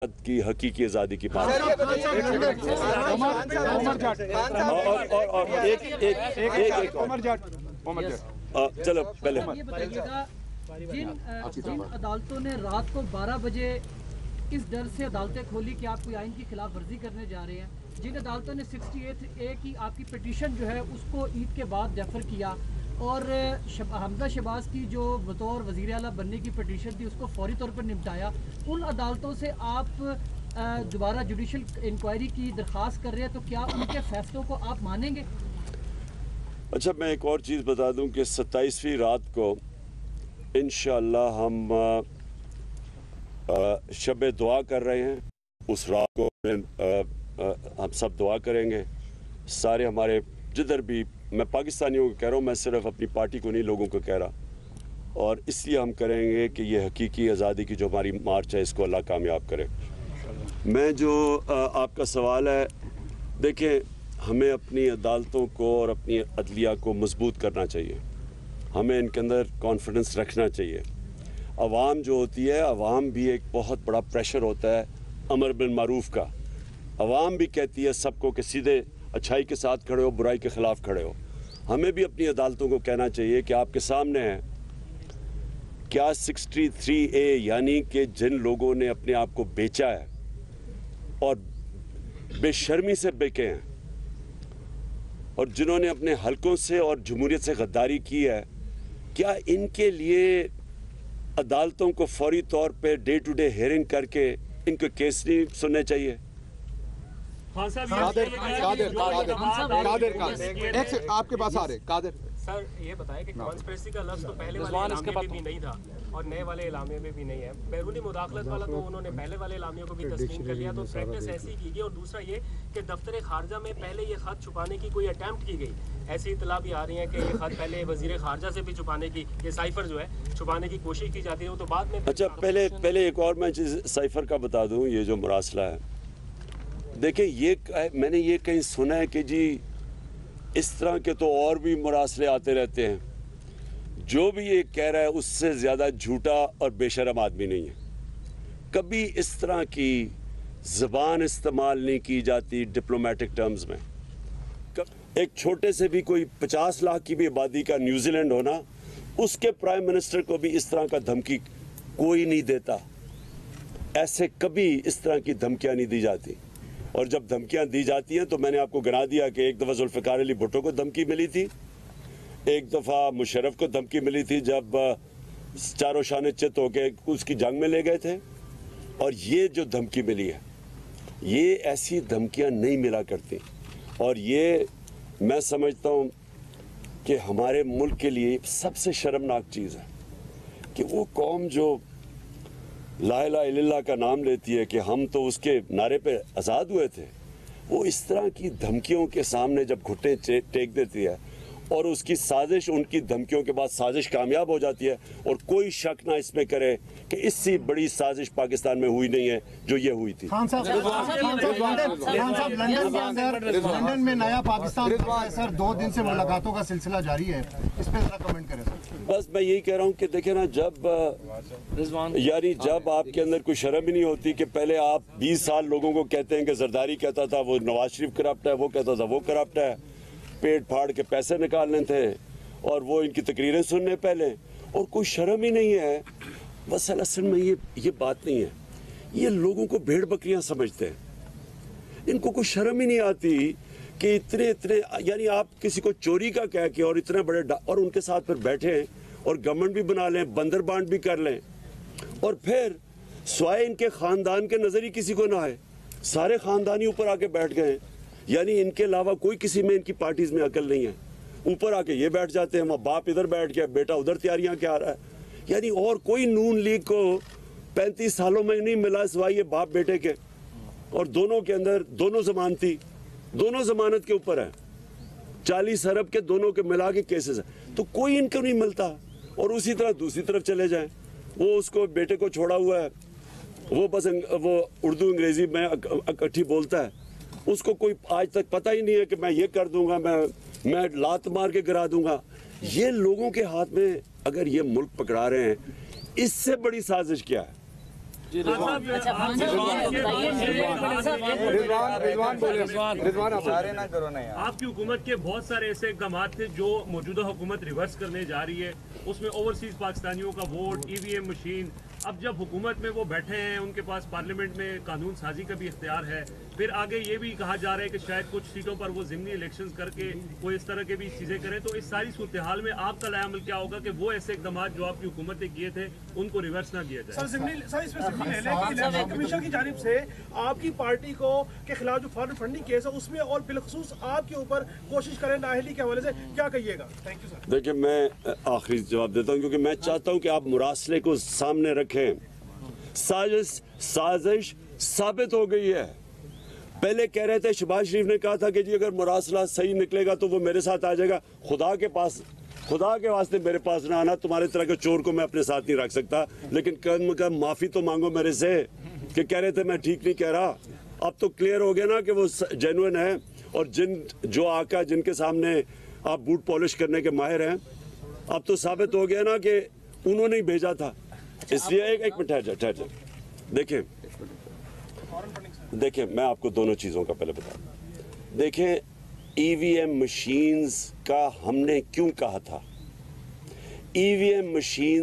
भारत की हकीकी आज़ादी की बात। चलो पहले जिन अदालतों ने रात को 12 बजे इस डर से अदालतें खोली कि आप कोई आइन की खिलाफ वर्जी करने जा रहे हैं, जिन अदालतों ने 68A की आपकी पिटीशन जो है उसको ईद के बाद डेफर किया और हमजा शहबाज की जो बतौर वज़ीर आला बनने की पिटीशन थी उसको फौरी तौर पर निपटाया, उन अदालतों से आप दोबारा जुडिशल इंक्वायरी की दरख्वास्त कर रहे हैं, तो क्या उनके फैसलों को आप मानेंगे? अच्छा, मैं एक और चीज़ बता दूं कि 27वीं रात को इंशाअल्लाह हम शब दुआ कर रहे हैं। उस रात को हम सब दुआ करेंगे, सारे हमारे जिधर भी, मैं पाकिस्तानियों को कह रहा हूँ, मैं सिर्फ अपनी पार्टी को नहीं, लोगों को कह रहा, और इसलिए हम करेंगे कि ये हकीकी आज़ादी की जो हमारी मार्च है इसको अल्लाह कामयाब करे। मैं जो आपका सवाल है, देखिए हमें अपनी अदालतों को और अपनी अदलिया को मजबूत करना चाहिए, हमें इनके अंदर कॉन्फिडेंस रखना चाहिए। अवाम जो होती है, अवाम भी एक बहुत बड़ा प्रेशर होता है अमर बिल मारूफ का। अवाम भी कहती है सबको कि सीधे अच्छाई के साथ खड़े हो, बुराई के ख़िलाफ़ खड़े हो। हमें भी अपनी अदालतों को कहना चाहिए कि आपके सामने है क्या 63A, यानी कि जिन लोगों ने अपने आप को बेचा है और बेशर्मी से बिके हैं और जिन्होंने अपने हलकों से और जमहूरियत से गद्दारी की है, क्या इनके लिए अदालतों को फौरी तौर पे डे टू डे हेयरिंग करके इनके केस नहीं सुनने चाहिए? कादिर आपके पास आ रहे। कादिर सर, ये बताएं कि कॉन्स्पिरेसी का लफ्ज़ तो पहले वाले इलामिये में भी नहीं था और नए वाले इलामिये में भी नहीं है। बैरूनी मुदाखलत वाला तो उन्होंने पहले वाले इलामियों को भी तस्लीम कर लिया, तो प्रैक्टिस ऐसी की गई। और दूसरा ये कि दफ्तर खारजा में पहले ये खत छुपाने की कोई अटैम्प्ट की गई, ऐसी इतला भी आ रही है कि ये खत पहले वजीर खारजा से भी छुपाने की, ये साइफर जो है छुपाने की कोशिश की जाती है, वो तो बाद में। अच्छा, पहले एक और मैं चीज़ साइफर का बता दूँ। ये जो मरासला है, देखिए ये मैंने ये कहीं सुना है कि जी इस तरह के तो और भी मरासले आते रहते हैं। जो भी ये कह रहा है उससे ज़्यादा झूठा और बेशरम आदमी नहीं है। कभी इस तरह की ज़बान इस्तेमाल नहीं की जाती डिप्लोमेटिक टर्म्स में। एक छोटे से भी कोई 50 लाख की भी आबादी का न्यूजीलैंड होना, उसके प्राइम मिनिस्टर को भी इस तरह का धमकी कोई नहीं देता। ऐसे कभी इस तरह की धमकियाँ नहीं दी जाती। और जब धमकियां दी जाती हैं तो मैंने आपको गिना दिया कि एक दफ़ा जुल्फ़िकार अली भुट्टो को धमकी मिली थी, एक दफ़ा मुशर्रफ को धमकी मिली थी जब चारों शाने चित होकर उसकी जंग में ले गए थे। और ये जो धमकी मिली है, ये ऐसी धमकियां नहीं मिला करती। और ये मैं समझता हूँ कि हमारे मुल्क के लिए सबसे शर्मनाक चीज़ है कि वो कौम जो ला इलाहा इल्लल्लाह का नाम लेती है कि हम तो उसके नारे पे आज़ाद हुए थे, वो इस तरह की धमकियों के सामने जब घुटने टेक देती है और उसकी साजिश, उनकी धमकियों के बाद साजिश कामयाब हो जाती है, और कोई शक ना इसमें करे कि इससे बड़ी साजिश पाकिस्तान में हुई नहीं है जो ये हुई थी। खान साहब लंदन में नया पाकिस्तान सर 2 दिन से मुलाकातों का सिलसिला जारी है, इस पर जरा कमेंट करें सर। बस मैं यही कह रहा हूँ कि देखे ना, जब आपके अंदर कोई शर्म ही नहीं होती कि पहले आप 20 साल लोगों को कहते हैं कि जरदारी कहता था वो नवाज शरीफ करप्ट है, वो कहता था वो करप्ट है, पेट फाड़ के पैसे निकालने थे और वो इनकी तकरीरें सुनने पहले, और कोई शर्म ही नहीं है। बस असल में ये बात नहीं है, ये लोगों को भेड़ बकरियां समझते हैं, इनको कोई शर्म ही नहीं आती कि इतने यानी आप किसी को चोरी का कह के और इतने बड़े और उनके साथ फिर बैठे और गवर्नमेंट भी बना लें, बंदर बांट भी कर लें, और फिर स्वाय इनके ख़ानदान के नज़र ही किसी को ना आए, सारे ख़ानदानी ऊपर आके बैठ गए। यानी इनके अलावा कोई किसी में इनकी पार्टीज़ में अकल नहीं है, ऊपर आके ये बैठ जाते हैं, वहाँ बाप इधर बैठ गया, बेटा उधर तैयारियाँ क्या आ रहा है। यानी और कोई नून लीग को 35 सालों में नहीं मिला सिवाय ये बाप बेटे के, और दोनों के अंदर दोनों जमानती, दोनों जमानत के ऊपर है, 40 अरब के दोनों के मिला के केसेस है, तो कोई इनको नहीं मिलता। और उसी तरह दूसरी तरफ चले जाएं, वो उसको बेटे को छोड़ा हुआ है, वो बस वो उर्दू अंग्रेज़ी में इकट्ठी बोलता है, उसको कोई आज तक पता ही नहीं है कि मैं ये कर दूंगा, मैं लात मार के गिरा दूंगा। ये लोगों के हाथ में अगर ये मुल्क पकड़ा रहे हैं, इससे बड़ी साजिश क्या है? आपकी हुकूमत के बहुत सारे ऐसे इकदाम थे जो मौजूदा हुकूमत रिवर्स करने जा रही है, उसमें ओवरसीज पाकिस्तानियों का वोट, EVM मशीन। अब जब हुकूमत में वो बैठे हैं, उनके पास पार्लियामेंट में कानून साजी का भी इख्तियार है, फिर आगे ये भी कहा जा रहा है कि शायद कुछ सीटों पर वो ज़िमनी इलेक्शंस करके वो इस तरह के भी चीज़ें करें। तो इस सारी सूरत हाल में आपका लायामल क्या होगा कि वो ऐसे इकदाम जो आपकी हुकूमत ने किए थे उनको रिवर्स ना किया जाए? सर इसमें इलेक्शन कमीशन की जानिब से आपकी पार्टी को के खिलाफ जो फॉरेन फंडिंग केस है उसमें और बिलखसूस आपके ऊपर कोशिश करें नाअहली के हवाले से, क्या कहिएगा? Thank you sir. देखिए, मैं आखिरी जवाब देता हूं क्योंकि मैं चाहता हूं कि आप मुरासले को सामने रखें। साजिश साबित हो गई है। पहले कह रहे थे, शहबाज शरीफ ने कहा था कि जी अगर मुरासला सही निकलेगा तो वो मेरे साथ आ जाएगा। खुदा के वास्ते मेरे पास ना आना, तुम्हारे तरह के चोर को मैं अपने साथ नहीं रख सकता। लेकिन कम का माफ़ी तो मांगो मेरे से कि कह रहे थे मैं ठीक नहीं कह रहा। अब तो क्लियर हो गया ना कि वो जेन्युइन है, और जो आका जिनके सामने आप बूट पॉलिश करने के माहिर हैं, अब तो साबित हो गया ना कि उन्होंने ही भेजा था। इसलिए एक मिनट ठहर जा। देखिए मैं आपको दोनों चीज़ों का पहले बता दूं। देखें, EVM मशीन्स का हमने क्यों कहा था? EVM machine